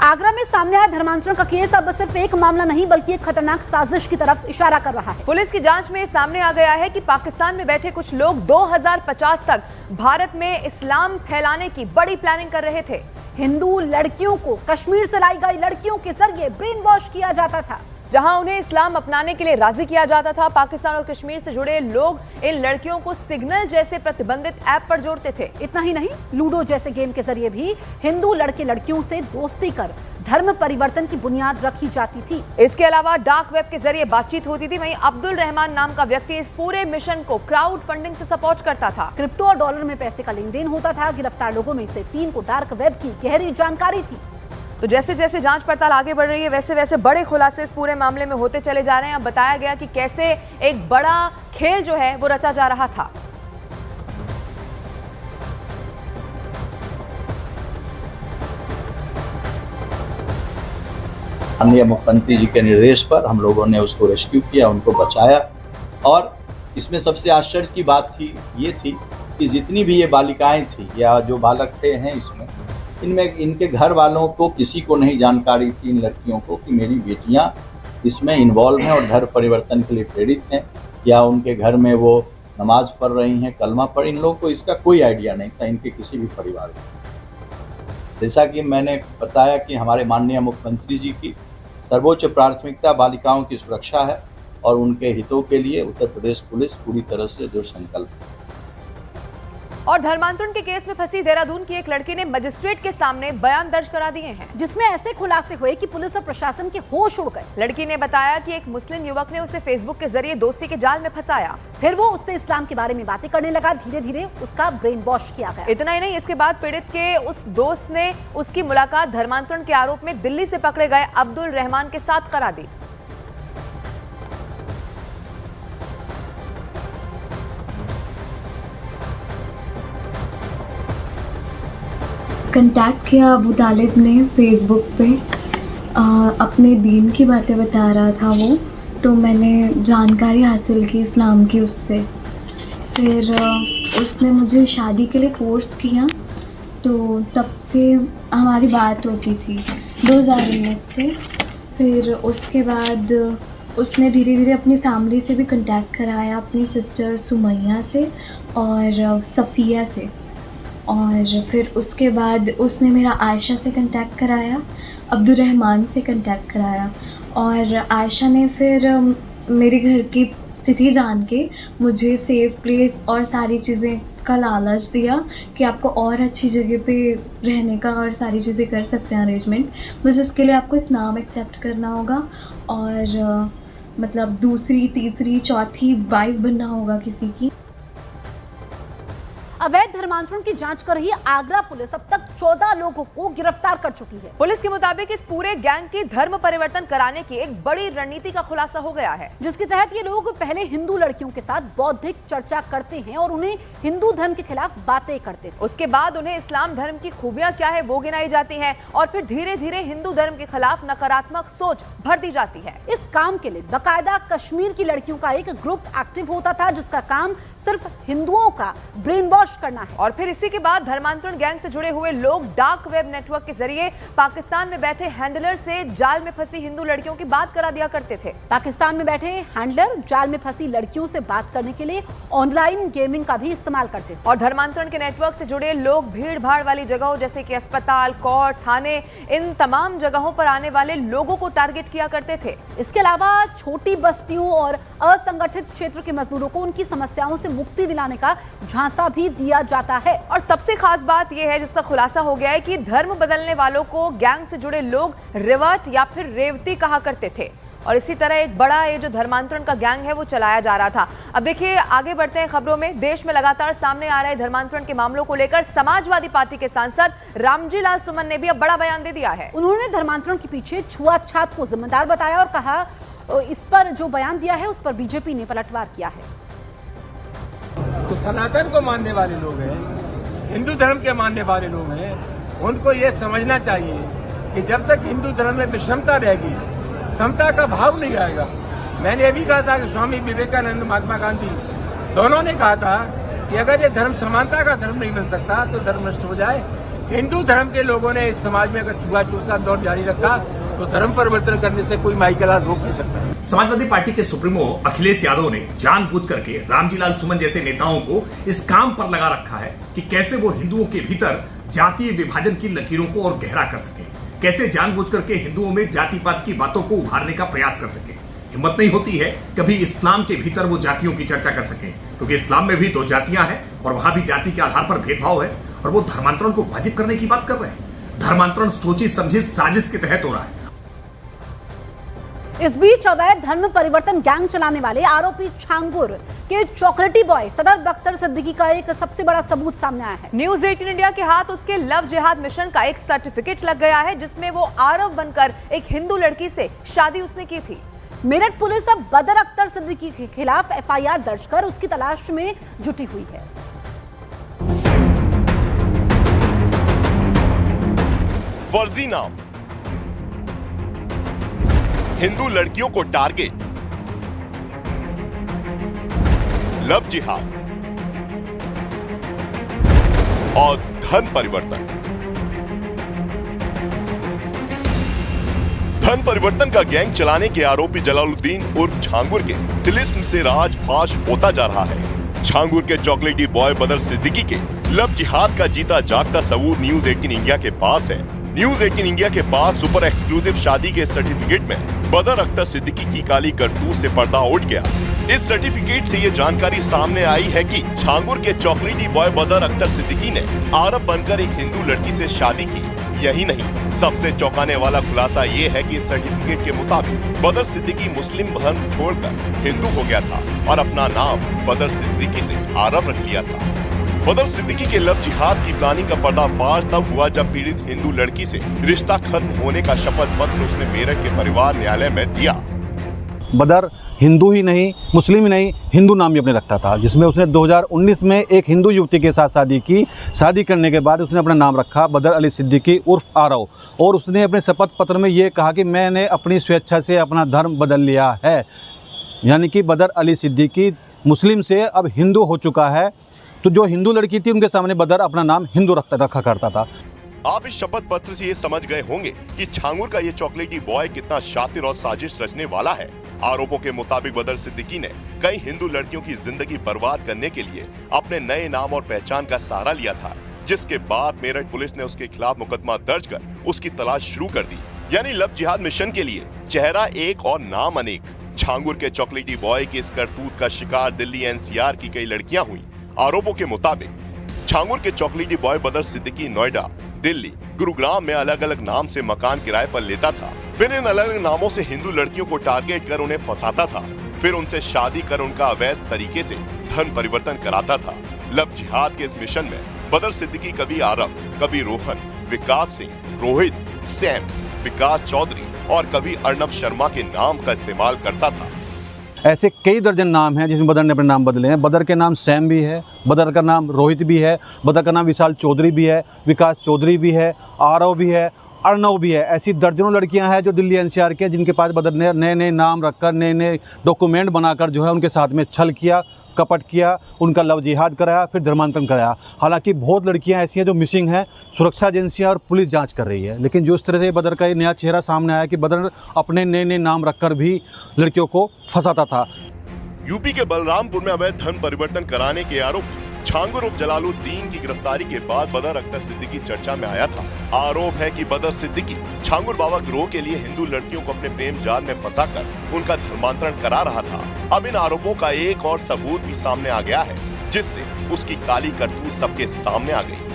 आगरा में सामने आया धर्मांतरण का केस अब सिर्फ एक मामला नहीं बल्कि एक खतरनाक साजिश की तरफ इशारा कर रहा है। पुलिस की जांच में सामने आ गया है कि पाकिस्तान में बैठे कुछ लोग 2050 तक भारत में इस्लाम फैलाने की बड़ी प्लानिंग कर रहे थे। हिंदू लड़कियों को कश्मीर से लाई गई लड़कियों के जरिए ब्रेन वॉश किया जाता था। जहां उन्हें इस्लाम अपनाने के लिए राजी किया जाता था, पाकिस्तान और कश्मीर से जुड़े लोग इन लड़कियों को सिग्नल जैसे प्रतिबंधित ऐप पर जोड़ते थे। इतना ही नहीं, लूडो जैसे गेम के जरिए भी हिंदू लड़के लड़कियों से दोस्ती कर धर्म परिवर्तन की बुनियाद रखी जाती थी। इसके अलावा डार्क वेब के जरिए बातचीत होती थी। वहीं अब्दुल रहमान नाम का व्यक्ति इस पूरे मिशन को क्राउड फंडिंग से सपोर्ट करता था। क्रिप्टो और डॉलर में पैसे का लेन देन होता था। गिरफ्तार लोगों में से 3 को डार्क वेब की गहरी जानकारी थी। तो जैसे जैसे जांच पड़ताल आगे बढ़ रही है वैसे वैसे बड़े खुलासे इस पूरे मामले में होते चले जा रहे हैं। अब बताया गया कि कैसे एक बड़ा खेल जो है वो रचा जा रहा था। माननीय मुख्यमंत्री जी के निर्देश पर हम लोगों ने उसको रेस्क्यू किया, उनको बचाया। और इसमें सबसे आश्चर्य की बात थी ये थी कि जितनी भी ये बालिकाएं थी या जो बालक थे हैं इसमें, इनमें इनके घर वालों को किसी को नहीं जानकारी थी, इन लड़कियों को, कि मेरी बेटियां इसमें इन्वॉल्व हैं और धर्म परिवर्तन के लिए प्रेरित हैं या उनके घर में वो नमाज पढ़ रही हैं, कलमा पढ़। इन लोगों को इसका कोई आइडिया नहीं था, इनके किसी भी परिवार में। जैसा कि मैंने बताया कि हमारे माननीय मुख्यमंत्री जी की सर्वोच्च प्राथमिकता बालिकाओं की सुरक्षा है और उनके हितों के लिए उत्तर प्रदेश पुलिस पूरी तरह से दृढ़ संकल्प है। और धर्मांतरण के केस में फंसी देहरादून की एक लड़की ने मजिस्ट्रेट के सामने बयान दर्ज करा दिए हैं, जिसमें ऐसे खुलासे हुए कि पुलिस और प्रशासन के होश उड़ गए। लड़की ने बताया कि एक मुस्लिम युवक ने उसे फेसबुक के जरिए दोस्ती के जाल में फंसाया। फिर वो उससे इस्लाम के बारे में बातें करने लगा। धीरे धीरे उसका ब्रेन वॉश किया गया। इतना ही नहीं, इसके बाद पीड़ित के उस दोस्त ने उसकी मुलाकात धर्मांतरण के आरोप में दिल्ली से पकड़े गए अब्दुल रहमान के साथ करा दी। कंटैक्ट किया अबू तालिब ने फेसबुक पे। अपने दीन की बातें बता रहा था वो, तो मैंने जानकारी हासिल की इस्लाम की उससे। फिर उसने मुझे शादी के लिए फ़ोर्स किया, तो तब से हमारी बात होती थी 2019 से। फिर उसके बाद उसने धीरे धीरे अपनी फैमिली से भी कांटेक्ट कराया, अपनी सिस्टर सुमैया से और सफ़िया से। और फिर उसके बाद उसने मेरा आयशा से कांटेक्ट कराया, अब्दुल रहमान से कांटेक्ट कराया। और आयशा ने फिर मेरे घर की स्थिति जान के मुझे सेफ़ प्लेस और सारी चीज़ें का लालच दिया कि आपको और अच्छी जगह पे रहने का और सारी चीज़ें कर सकते हैं अरेंजमेंट, बस उसके लिए आपको इस्लाम एक्सेप्ट करना होगा और मतलब दूसरी तीसरी चौथी वाइफ बनना होगा किसी की। अवैध धर्मांतरण की जांच कर रही आगरा पुलिस अब तक 14 लोगों को गिरफ्तार कर चुकी है। पुलिस के मुताबिक इस पूरे गैंग की धर्म परिवर्तन कराने की एक बड़ी रणनीति का खुलासा हो गया है, जिसके तहत ये लोग पहले हिंदू लड़कियों के साथ बौद्धिक चर्चा करते हैं और उन्हें हिंदू धर्म के खिलाफ बातें करते थे। उसके बाद उन्हें इस्लाम धर्म की खूबियां क्या है वो गिनाई जाती है और फिर धीरे धीरे हिंदू धर्म के खिलाफ नकारात्मक सोच भर दी जाती है। इस काम के लिए बाकायदा कश्मीर की लड़कियों का एक ग्रुप एक्टिव होता था, जिसका काम सिर्फ हिंदुओं का ब्रेन वॉश करना है। और फिर इसी के बाद धर्मांतरण गैंग से जुड़े हुए लोग डार्क वेब नेटवर्क के जरिए पाकिस्तान में बैठे हैंडलर से जाल में फंसी हिंदू लड़कियों की बात करा दिया करते थे। पाकिस्तान में बैठे हैंडलर जाल में फंसी लड़कियों से बात करने के लिए ऑनलाइन गेमिंग का भी इस्तेमाल करते थे। और धर्मांतरण के नेटवर्क से जुड़े लोग भीड़ भाड़ वाली जगहों जैसे कि अस्पताल, कोर्ट, थाने, इन तमाम जगहों पर आने वाले लोगों को टारगेट किया करते थे। इसके अलावा छोटी बस्तियों और असंगठित क्षेत्र के मजदूरों को उनकी समस्याओं से मुक्ति दिलाने का झांसा भी दिया जाता है। और सबसे खास बात यह है जिसका खुलासा हो गया है कि धर्म बदलने वालों को गैंग से जुड़े लोग रिवर्ट या फिर रेवती कहा करते थे। और इसी तरह एक बड़ा ये जो धर्मांतरण का गैंग है वो चलाया जा रहा था। अब देखिए आगे बढ़ते हैं खबरों में। देश में लगातार सामने आ रहे धर्मांतरण के मामलों को लेकर समाजवादी पार्टी के सांसद रामजी लाल सुमन ने भी अब बड़ा बयान दे दिया है। उन्होंने धर्मांतरण के पीछे छुआछूत को जिम्मेदार बताया और कहा इस पर जो बयान दिया है उस पर बीजेपी ने पलटवार किया है। तो सनातन को मानने वाले लोग हैं, हिंदू धर्म के मानने वाले लोग हैं, उनको ये समझना चाहिए कि जब तक हिंदू धर्म में विषमता रहेगी, समता का भाव नहीं आएगा। मैंने ये भी कहा था कि स्वामी विवेकानंद, महात्मा गांधी दोनों ने कहा था कि अगर ये धर्म समानता का धर्म नहीं बन सकता तो धर्म नष्ट हो जाए। हिंदू धर्म के लोगों ने इस समाज में अगर छुआछूत का दौर जारी रखा तो धर्म परिवर्तन करने से कोई माई का लाल रोक नहीं सकता। समाजवादी पार्टी के सुप्रीमो अखिलेश यादव ने जानबूझ करके रामजी लाल सुमन जैसे नेताओं को इस काम पर लगा रखा है कि कैसे वो हिंदुओं के भीतर जातीय विभाजन की लकीरों को और गहरा कर सके, कैसे जानबूझ करके हिंदुओं में जाति पात की बातों को उभारने का प्रयास कर सके। हिम्मत नहीं होती है कभी इस्लाम के भीतर वो जातियों की चर्चा कर सके, क्योंकि इस्लाम में भी 2 जातियां हैं और वहां भी जाति के आधार पर भेदभाव है और वो धर्मांतरण को वाजिब करने की बात कर रहे हैं। धर्मांतरण सोची समझी साजिश के तहत हो रहा है। इस बीच अवैध धर्म परिवर्तन गैंग चलाने वाले आरोपी छांगुर के चॉकलेटी बॉय सदर बख्तर सिद्दीकी का एक सबसे बड़ा सबूत सामने आया है। न्यूज 18 इंडिया के हाथ उसके लव जिहाद मिशन का एक सर्टिफिकेट लग गया है, जिसमें वो आरव बनकर एक हिंदू लड़की से शादी उसने की थी। मेरठ पुलिस अब बदर अख्तर सिद्दीकी के खिलाफ एफआईआर दर्ज कर उसकी तलाश में जुटी हुई है। फर्जी नाम, हिंदू लड़कियों को टारगेट, लव जिहाद और धन परिवर्तन। धन परिवर्तन का गैंग चलाने के आरोपी जलालुद्दीन उर्फ छांगुर के तिलिस्म से राज फाश होता जा रहा है। छांगुर के चॉकलेटी बॉय बदर सिद्दीकी के लव जिहाद का जीता जागता सबूत न्यूज 18 इंडिया के पास है। न्यूज 18 इंडिया के पास सुपर एक्सक्लूसिव शादी के सर्टिफिकेट में बदर अख्तर सिद्दीकी की काली करतूत से पर्दा उठ गया। इस सर्टिफिकेट से ये जानकारी सामने आई है कि छांगुर के चॉकलेटी बॉय बदर अख्तर सिद्दीकी ने आरब बनकर एक हिंदू लड़की से शादी की। यही नहीं, सबसे चौंकाने वाला खुलासा ये है कि इस सर्टिफिकेट के मुताबिक बदर सिद्दीकी मुस्लिम धर्म छोड़कर हिंदू हो गया था और अपना नाम बदर सिद्दीकी से आरब रख लिया था। बदर सिद्दीकी के लव जिहाद की प्लानिंग का पर्दाफाश तब हुआ जब पीड़ित हिंदू लड़की से रिश्ता खत्म होने का शपथ पत्र उसने मेरठ के परिवार न्यायालय में दिया। बदर हिंदू ही नहीं, मुस्लिम ही नहीं, हिंदू नाम भी अपने रखता था, जिसमें उसने 2019 में एक हिंदू युवती के साथ शादी की। शादी करने के बाद उसने अपना नाम रखा बदर अली सिद्दीकी उर्फ आरव, और उसने अपने शपथ पत्र में ये कहा कि मैंने अपनी स्वेच्छा से अपना धर्म बदल लिया है। यानी कि बदर अली सिद्दीकी मुस्लिम से अब हिंदू हो चुका है। तो जो हिंदू लड़की थी उनके सामने बदर अपना नाम हिंदू रखा करता था। आप इस शपथ पत्र से ये समझ गए होंगे कि छांगुर का ये चॉकलेटी बॉय कितना शातिर और साजिश रचने वाला है। आरोपों के मुताबिक बदर सिद्दीकी ने कई हिंदू लड़कियों की जिंदगी बर्बाद करने के लिए अपने नए नाम और पहचान का सहारा लिया था, जिसके बाद मेरठ पुलिस ने उसके खिलाफ मुकदमा दर्ज कर उसकी तलाश शुरू कर दी। यानी लव जिहाद मिशन के लिए चेहरा एक और नाम अनेक। छांगुर के चॉकलेटी बॉय की इस करतूत का शिकार दिल्ली एनसीआर की कई लड़कियां हुई। आरोपों के मुताबिक छांगुर के चॉकलेटी बॉय बदर सिद्दीकी नोएडा, दिल्ली, गुरुग्राम में अलग अलग नाम से मकान किराए पर लेता था। फिर इन अलग अलग नामों से हिंदू लड़कियों को टारगेट कर उन्हें फंसाता था। फिर उनसे शादी कर उनका अवैध तरीके से धन परिवर्तन कराता था। लव जिहाद के इस मिशन में बदर सिद्दीकी कभी आरब, कभी रोहन, विकास सिंह, रोहित, सैम, विकास चौधरी और कभी अर्नब शर्मा के नाम का इस्तेमाल करता था। ऐसे कई दर्जन नाम हैं जिसमें बदर ने अपने नाम बदले हैं। बदर के नाम सैम भी है, बदर का नाम रोहित भी है, बदर का नाम विशाल चौधरी भी है, विकास चौधरी भी है, आरव भी है, अर्नव भी है। ऐसी दर्जनों लड़कियां हैं जो दिल्ली एनसीआर के, जिनके पास बदर ने नए नए नाम रखकर नए नए डॉक्यूमेंट बनाकर जो है उनके साथ में छल किया, कपट किया, उनका लव जिहाद कराया, फिर धर्मांतरण कराया। हालांकि बहुत लड़कियां ऐसी हैं जो मिसिंग हैं, सुरक्षा एजेंसियां और पुलिस जांच कर रही है। लेकिन जो इस तरह से बदर का ये नया चेहरा सामने आया कि बदर अपने नए नए नाम रखकर भी लड़कियों को फंसाता था। यूपी के बलरामपुर में अवैध धन परिवर्तन कराने के आरोपी छांगुर उर्फ जलालुद्दीन की गिरफ्तारी के बाद बदर अख्तर सिद्दीकी चर्चा में आया था। आरोप है कि बदर सिद्दीकी छांगुर बाबा गिरोह के लिए हिंदू लड़कियों को अपने प्रेम जाल में फंसाकर उनका धर्मांतरण करा रहा था। अब इन आरोपों का एक और सबूत भी सामने आ गया है, जिससे उसकी काली करतूत सबके सामने आ गई।